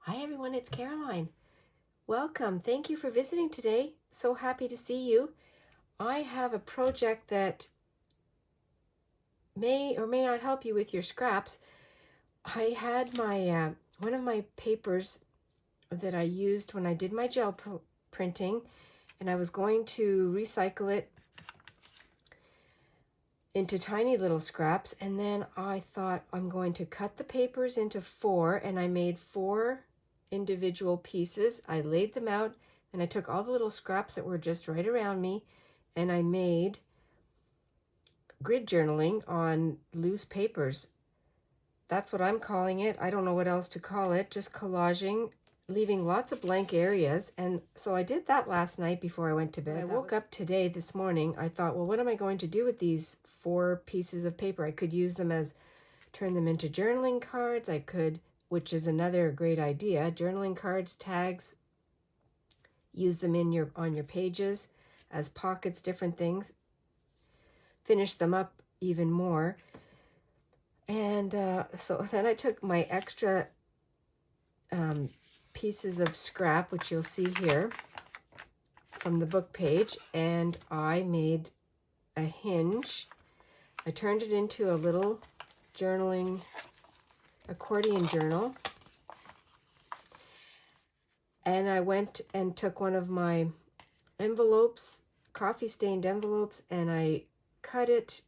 Hi everyone, it's Caroline. Welcome. Thank you for visiting today. So happy to see you. I have a project that may or may not help you with your scraps. I had my one of my papers that I used when I did my gel printing, and I was going to recycle it into tiny little scraps, and then I thought I'm going to cut the papers into four, and I made four individual pieces. I laid them out, and I took all the little scraps that were just right around me, and I made grid journaling on loose papers. That's what I'm calling it. I don't know what else to call it, just collaging, leaving lots of blank areas. And so I did that last night before I went to bed. When I woke up today, this morning, I thought, well, what am I going to do with these four pieces of paper? I could use them as, turn them into journaling cards. I could, which is another great idea, journaling cards, tags, use them in on your pages as pockets, different things, finish them up even more. And so then I took my extra pieces of scrap, which you'll see here from the book page, and I made a hinge. I turned it into a little journaling accordion journal, and I went and took one of my envelopes, coffee stained envelopes, and I cut it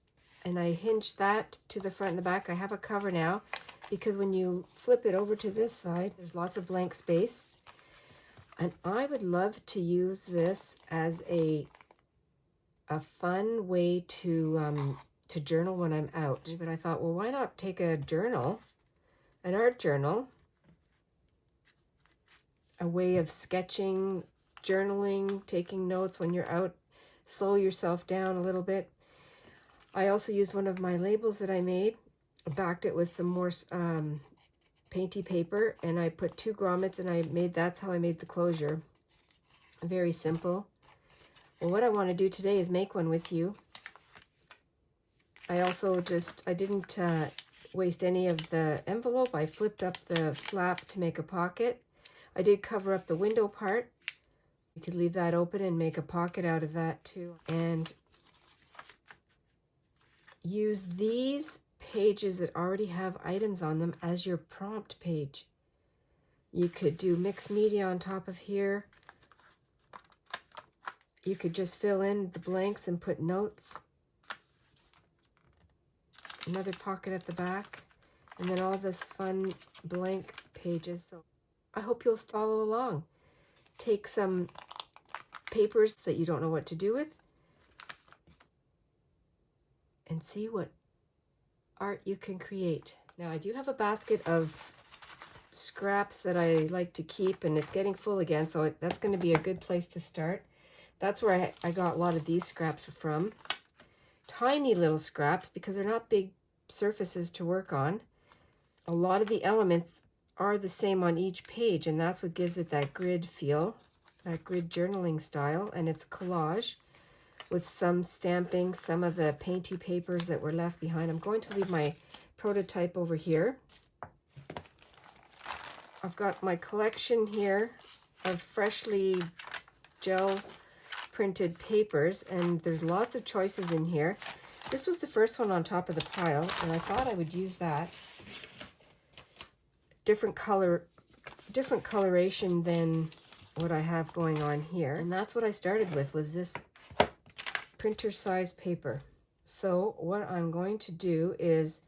and I hinged that to the front and the back. I have a cover now because when you flip it over to this side, there's lots of blank space. And I would love to use this as a fun way to journal when I'm out. But I thought, well, why not take a journal, an art journal, a way of sketching, journaling, taking notes when you're out, slow yourself down a little bit. I also used one of my labels that I made, backed it with some more painty paper, and I put 2 grommets, and that's how I made the closure. Very simple. Well, what I want to do today is make one with you. I also I didn't waste any of the envelope. I flipped up the flap to make a pocket. I did cover up the window part. You could leave that open and make a pocket out of that too. And use these pages that already have items on them as your prompt page. You could do mixed media on top of here. You could just fill in the blanks and put notes. Another pocket at the back, and then all this fun blank pages. So I hope you'll follow along. Take some papers that you don't know what to do with and see what art you can create. Now, I do have a basket of scraps that I like to keep, and it's getting full again, so that's going to be a good place to start. That's where I got a lot of these scraps from. Tiny little scraps because they're not big surfaces to work on. A lot of the elements are the same on each page, and that's what gives it that grid feel, that grid journaling style. And it's collage with some stamping, some of the painty papers that were left behind. I'm going to leave my prototype over here. I've got my collection here of freshly gel printed papers, and there's lots of choices in here. This was the first one on top of the pile, and I thought I would use that. Different coloration than what I have going on here. And that's what I started with, was this printer size paper. So what I'm going to do is,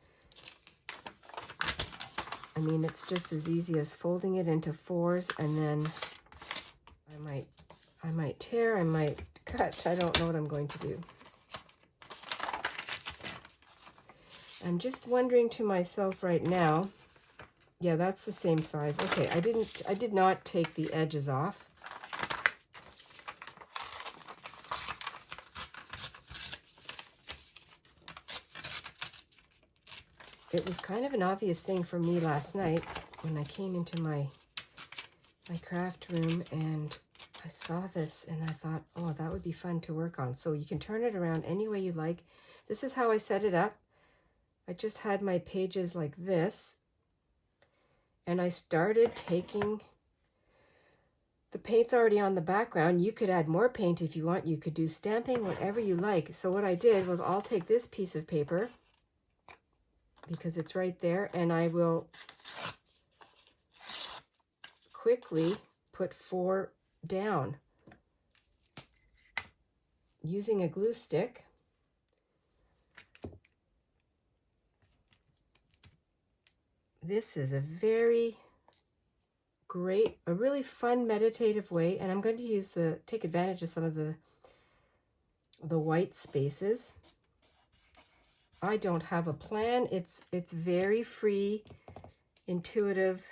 it's just as easy as folding it into 4s, and then I might tear, I might cut, I don't know what I'm going to do. I'm just wondering to myself right now, yeah, that's the same size. Okay, I did not take the edges off. It was kind of an obvious thing for me last night when I came into my craft room and I saw this and I thought, oh, that would be fun to work on. So you can turn it around any way you like. This is how I set it up. I just had my pages like this, and I started taking the paint's already on the background. You could add more paint if you want. You could do stamping, whatever you like. So what I did was I'll take this piece of paper because it's right there, and I will quickly put 4 down using a glue stick. This is a very great, a really fun meditative way, and I'm going to use take advantage of some of the white spaces. I don't have a plan. It's very free, intuitive,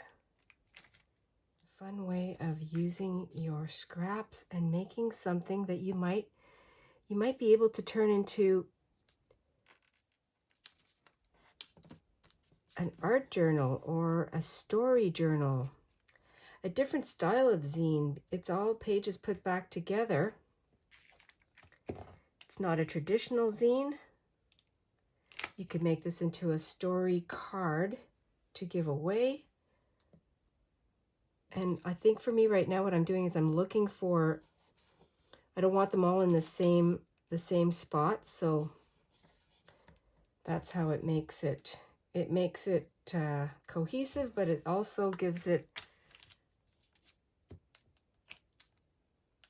fun way of using your scraps and making something that you might be able to turn into an art journal or a story journal, a different style of zine. It's all pages put back together. It's not a traditional zine. You could make this into a story card to give away. And I think for me right now, what I'm doing is I'm looking for, I don't want them all in the same spot, so that's how it makes it. It makes it cohesive, but it also gives it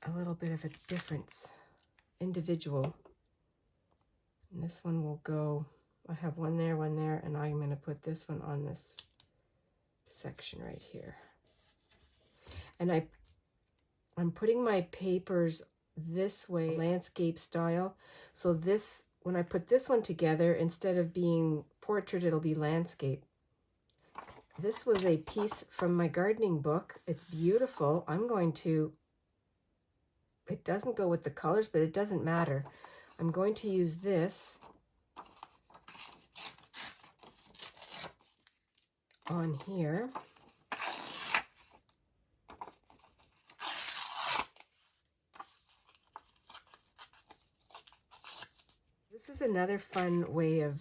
a little bit of a difference, individual. And this one will go, I have one there, and I'm going to put this one on this section right here. And I'm putting my papers this way, landscape style. So this, when I put this one together, instead of being portrait, it'll be landscape. This was a piece from my gardening book. It's beautiful. I'm going to, it doesn't go with the colors, but it doesn't matter. I'm going to use this on here. This is another fun way of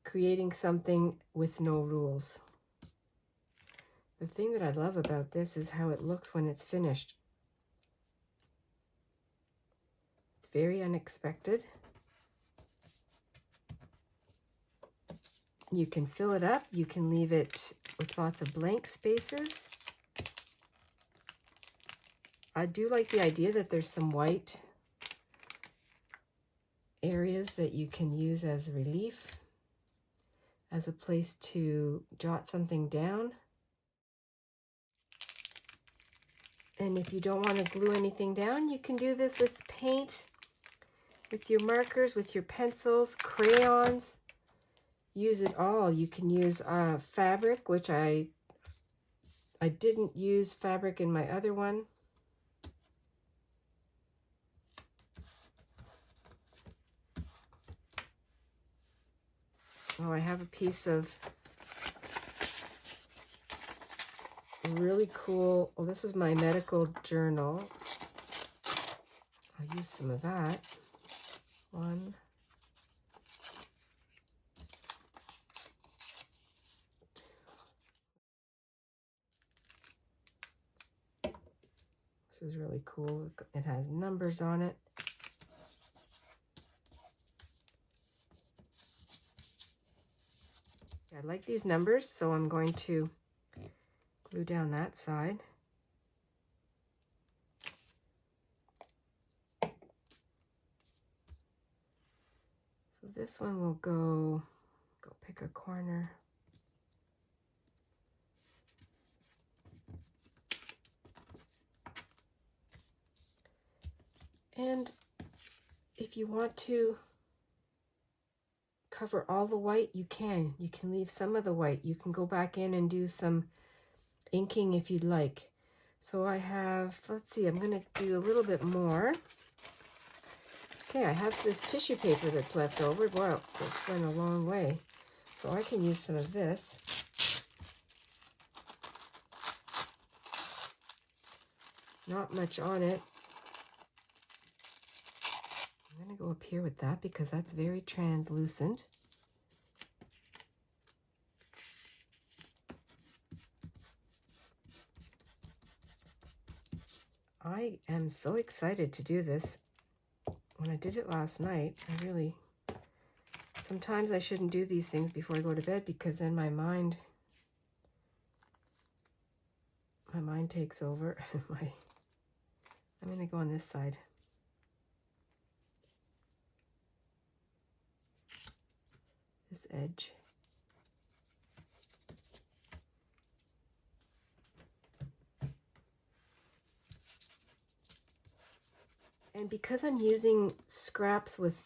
creating something with no rules. The thing that I love about this is how it looks when it's finished. It's very unexpected. You can fill it up. You can leave it with lots of blank spaces. I do like the idea that there's some white areas that you can use as relief, as a place to jot something down. And if you don't want to glue anything down, you can do this with paint, with your markers, with your pencils, crayons. Use it all. You can use fabric, which I didn't use fabric in my other one. Oh, I have a piece of really cool, well, this was my medical journal. I'll use some of that. One. This is really cool. It has numbers on it. I like these numbers, so I'm going to glue down that side. So this one will go pick a corner. And if you want to cover all the white, you can. You can leave some of the white. You can go back in and do some inking if you'd like. So I have, let's see, I'm going to do a little bit more. Okay, I have this tissue paper that's left over. Wow, this went a long way. So I can use some of this. Not much on it. I'm going to go up here with that because that's very translucent. I am so excited to do this. When I did it last night, sometimes I shouldn't do these things before I go to bed because then my mind takes over. I'm going to go on this side. This edge. And because I'm using scraps with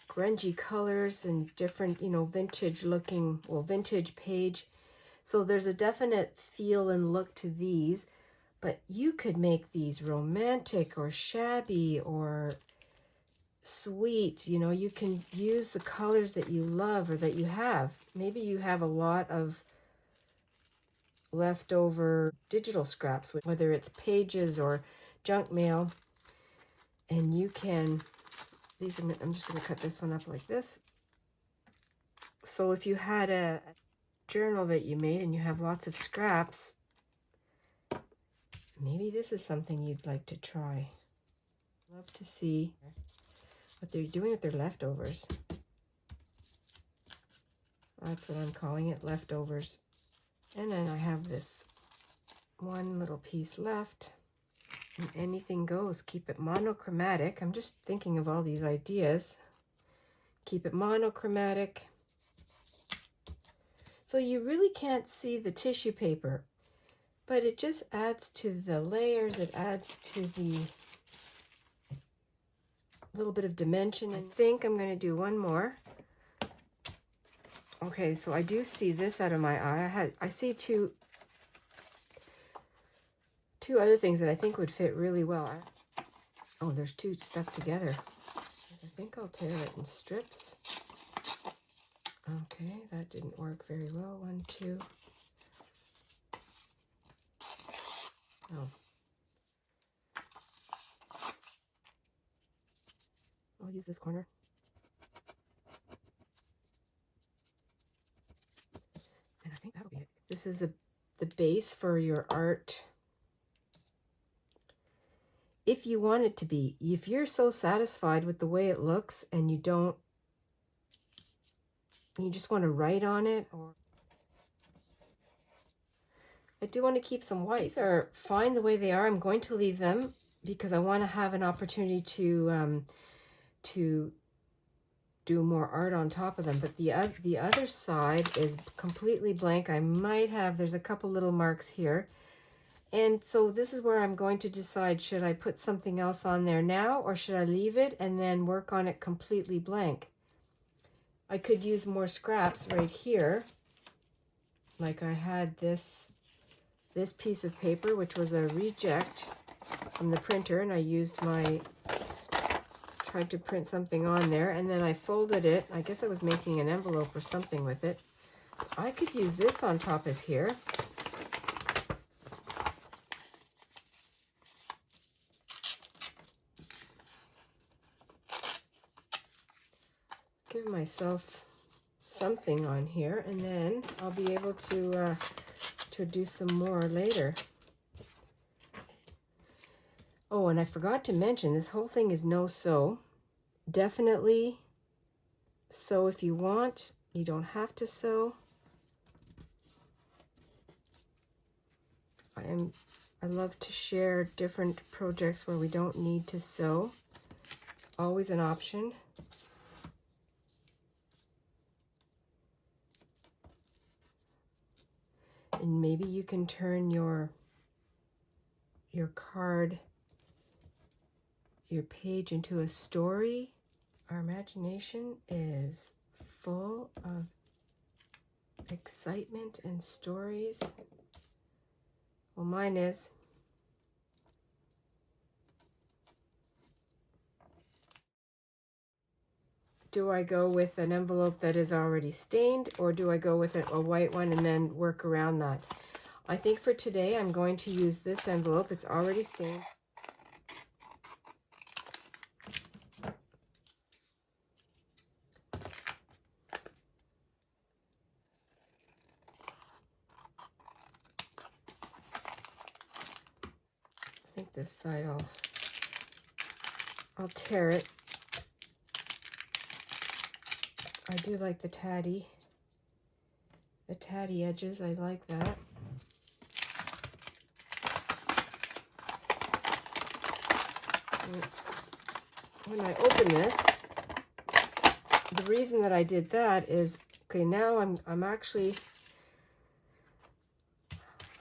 grungy colors and different, vintage looking, vintage page, so there's a definite feel and look to these, but you could make these romantic or shabby or sweet. You can use the colors that you love or that you have. Maybe you have a lot of leftover digital scraps, whether it's pages or junk mail, and you can, I'm just going to cut this one up like this. So if you had a journal that you made and you have lots of scraps, maybe this is something you'd like to try. Love to see what they're doing with their leftovers. That's what I'm calling it, leftovers. And then I have this one little piece left. And anything goes. Keep it monochromatic. I'm just thinking of all these ideas. Keep it monochromatic. So you really can't see the tissue paper, but it just adds to the layers. It adds to the little bit of dimension. I think I'm going to do one more. Okay, so I do see this out of my eye. I see two other things that I think would fit really well. Oh, there's two stuck together. I think I'll tear it in strips. Okay, that didn't work very well. 1, 2. Oh. I'll use this corner. And I think that'll be it. This is the base for your art. If you want it to be, if you're so satisfied with the way it looks and you just want to write on it, or I do want to keep some white. These are fine the way they are. I'm going to leave them because I want to have an opportunity to do more art on top of them. But the other side is completely blank. There's a couple little marks here. And so this is where I'm going to decide, should I put something else on there now, or should I leave it and then work on it completely blank? I could use more scraps right here. Like I had this piece of paper, which was a reject from the printer, and I tried to print something on there, and then I folded it. I guess I was making an envelope or something with it. I could use this on top of here. Give myself something on here, and then I'll be able to do some more later. Oh, and I forgot to mention, this whole thing is no sew. Definitely sew if you want. You don't have to sew. I love to share different projects where we don't need to sew. Always an option. And maybe you can turn your card, your page into a story. Our imagination is full of excitement and stories. Well, mine is. Do I go with an envelope that is already stained, or do I go with a white one and then work around that? I think for today I'm going to use this envelope. It's already stained. think this side I'll tear it. I do like the tatty edges. I like that. When I open this, the reason that I did that is, okay, now I'm going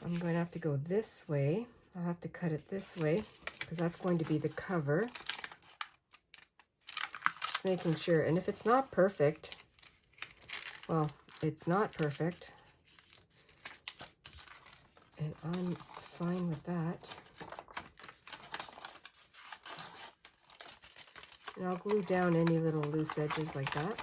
to have to go this way. I'll have to cut it this way because that's going to be the cover. Just making sure, and if it's not perfect, well, it's not perfect, and I'm fine with that. And I'll glue down any little loose edges like that.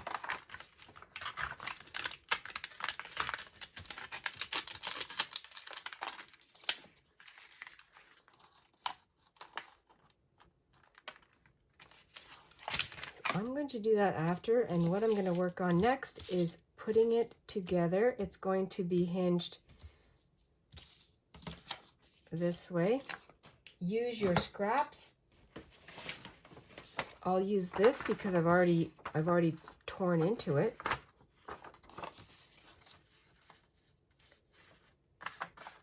So I'm going to do that after, and what I'm going to work on next is putting it together. It's going to be hinged this way. Use your scraps. I'll use this because I've already torn into it.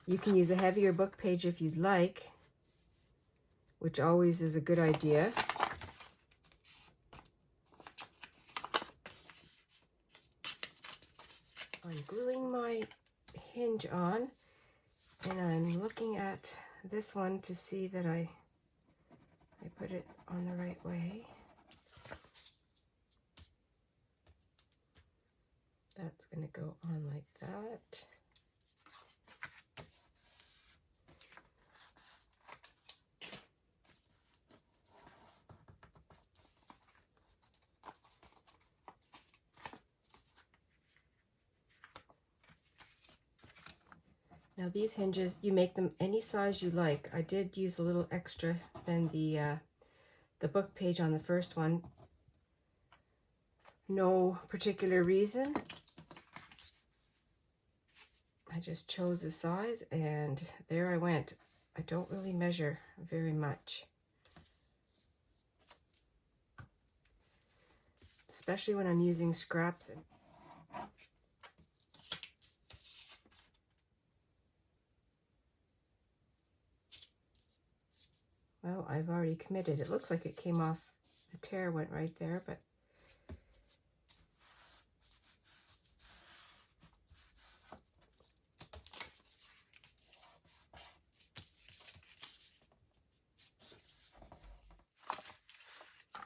You can use a heavier book page if you'd like, which always is a good idea. I'm gluing my hinge on, and I'm looking at this one to see that I put it on the right way. That's going to go on like that. Now these hinges, you make them any size you like. I did use a little extra than the book page on the first one. No particular reason. I just chose the size and there I went. I don't really measure very much, especially when I'm using scraps. Well, I've already committed. It looks like it came off, the tear went right there, but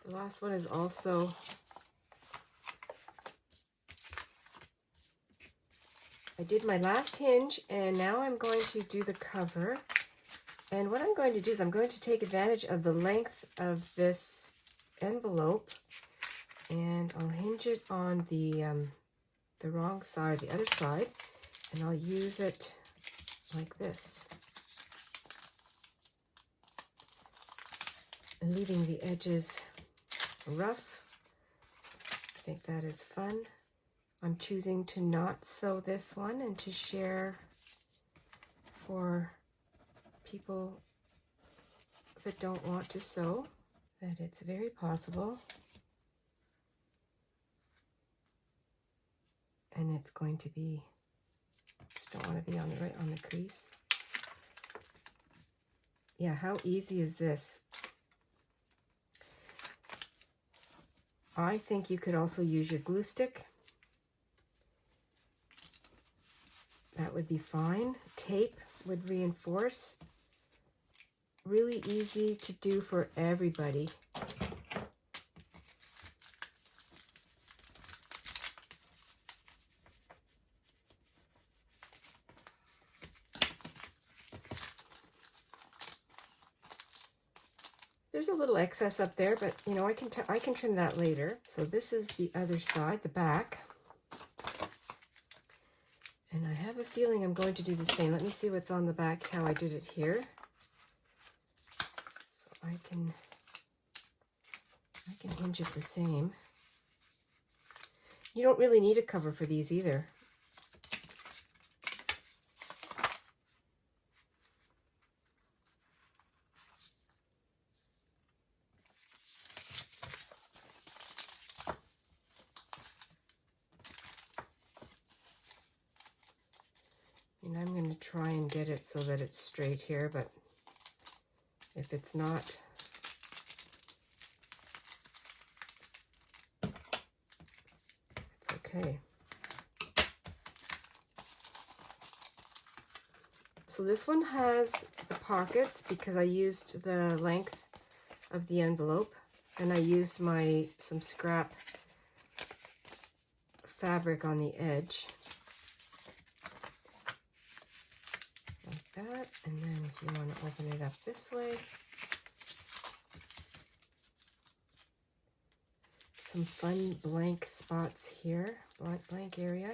the last one is also, I did my last hinge and now I'm going to do the cover. And what I'm going to do is I'm going to take advantage of the length of this envelope, and I'll hinge it on the wrong side, the other side, and I'll use it like this, and leaving the edges rough. I think that is fun. I'm choosing to not sew this one and to share for people that don't want to sew, that it's very possible, and it's going to be, just don't want to be on the right on the crease. Yeah, how easy is this? I think you could also use your glue stick. That would be fine. Tape would reinforce. Really easy to do for everybody. There's a little excess up there, but you know, I can trim that later. So this is the other side, the back. And I have a feeling I'm going to do the same. Let me see what's on the back, how I did it here. So I can hinge it the same. You don't really need a cover for these either. try and get it so that it's straight here, but if it's not, it's okay. So this one has the pockets because I used the length of the envelope, and I used some scrap fabric on the edge. Like that. And then if you want to open it up this way, some fun blank spots here, blank area.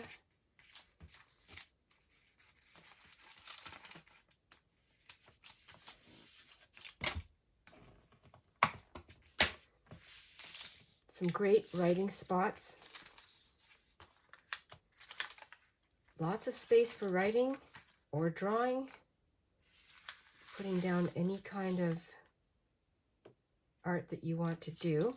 Some great writing spots. Lots of space for writing or drawing, putting down any kind of art that you want to do.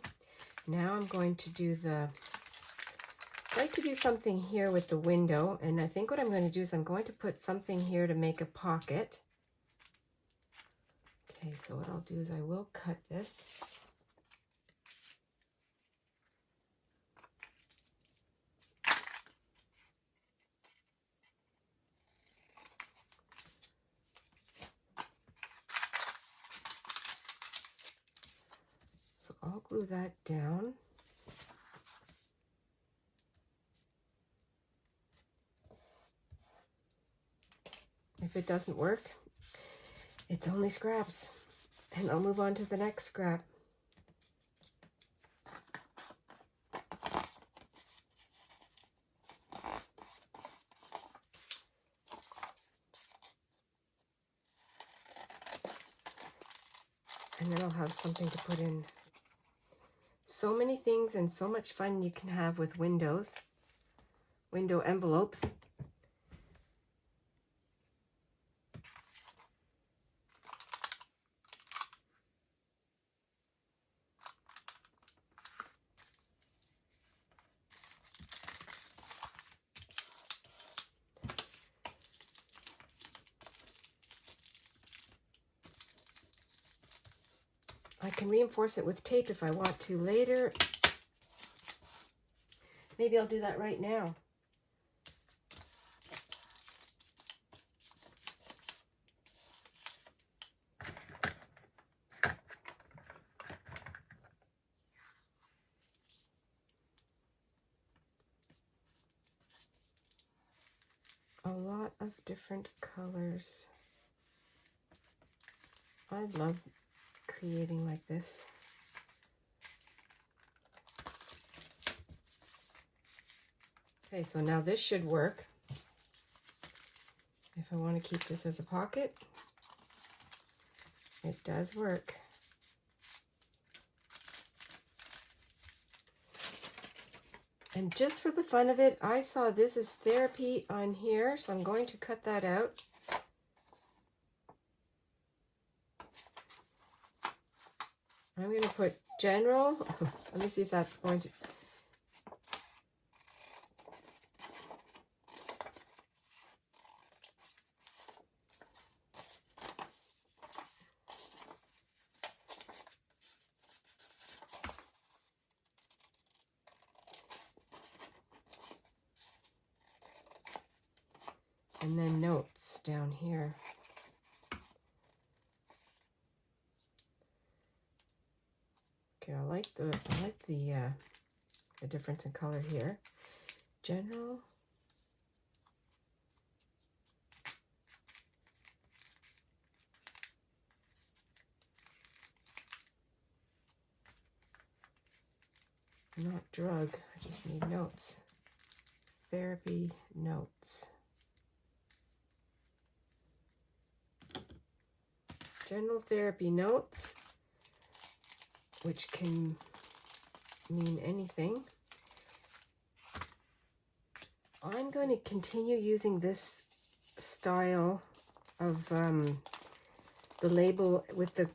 Now I'm going to do I'd like to do something here with the window, and I think what I'm going to do is I'm going to put something here to make a pocket. Okay, so what I'll do is I will cut this. So I'll glue that down. If it doesn't work, it's only scraps, and I'll move on to the next scrap. And then I'll have something to put in. So many things and so much fun you can have with window envelopes. I can reinforce it with tape if I want to later. Maybe I'll do that right now. A lot of different colors. I love creating like this. Okay, so now this should work. If I want to keep this as a pocket, it does work. And just for the fun of it, I saw this is therapy on here, so I'm going to cut that out. I'm going to put general. Let me see if that's going to... And then notes down here. Okay, I like the difference in color here. General. Not drug, I just need notes. Therapy notes. General therapy notes, which can mean anything. I'm going to continue using this style of the label with the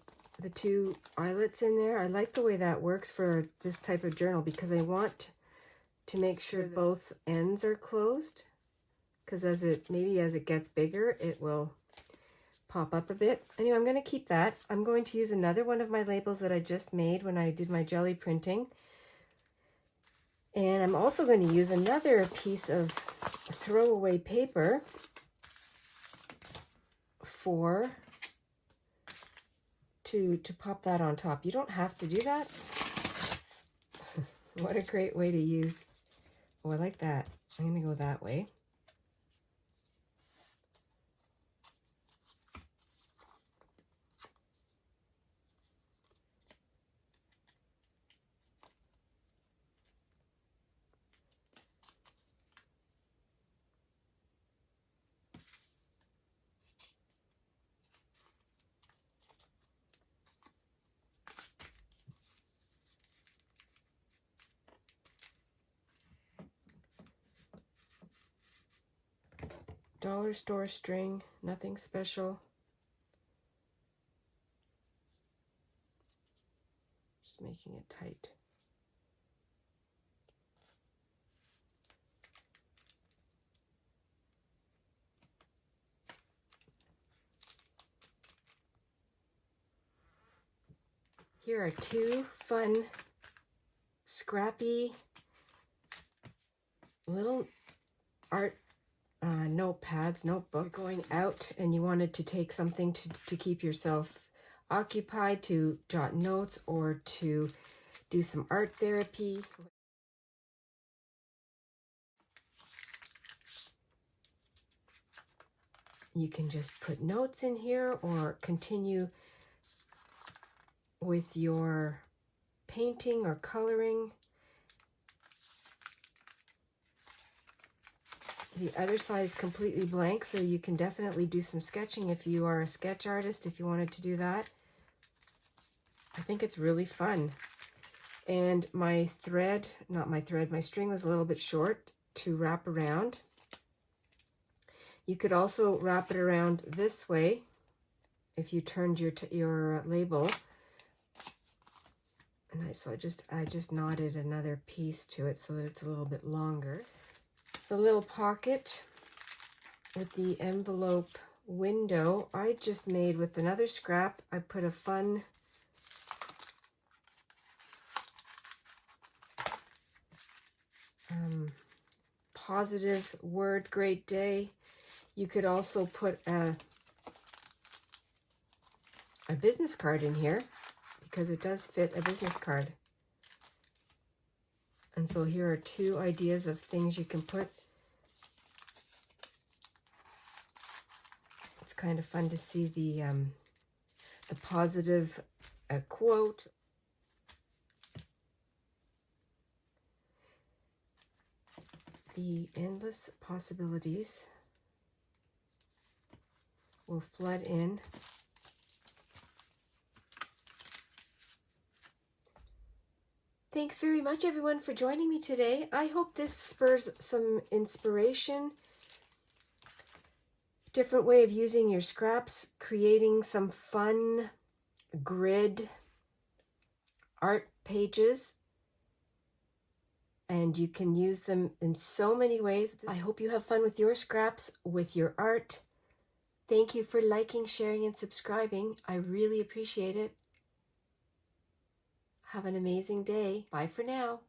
two eyelets in there. I like the way that works for this type of journal because I want to make sure both ends are closed. because maybe as it gets bigger, it will pop up a bit. Anyway, I'm going to keep that. I'm going to use another one of my labels that I just made when I did my jelly printing. And I'm also going to use another piece of throwaway paper to pop that on top. You don't have to do that. What a great way to use. Oh, I like that. I'm going to go that way. Dollar store string, nothing special. Just making it tight. Here are two fun, scrappy little art notepads, notebooks. You're going out and you wanted to take something to keep yourself occupied, to jot notes or to do some art therapy. You can just put notes in here or continue with your painting or coloring. The other side is completely blank, so you can definitely do some sketching if you are a sketch artist, if you wanted to do that. I think it's really fun. And my string was a little bit short to wrap around. You could also wrap it around this way if you turned your label. And I just knotted another piece to it so that it's a little bit longer. The little pocket with the envelope window I just made with another scrap. I put a fun positive word, great day. You could also put a business card in here because it does fit a business card. And so here are two ideas of things you can put. It's kind of fun to see the positive quote. The endless possibilities will flood in. Thanks very much, everyone, for joining me today. I hope this spurs some inspiration. Different way of using your scraps, creating some fun grid art pages. And you can use them in so many ways. I hope you have fun with your scraps, with your art. Thank you for liking, sharing, and subscribing. I really appreciate it. Have an amazing day. Bye for now.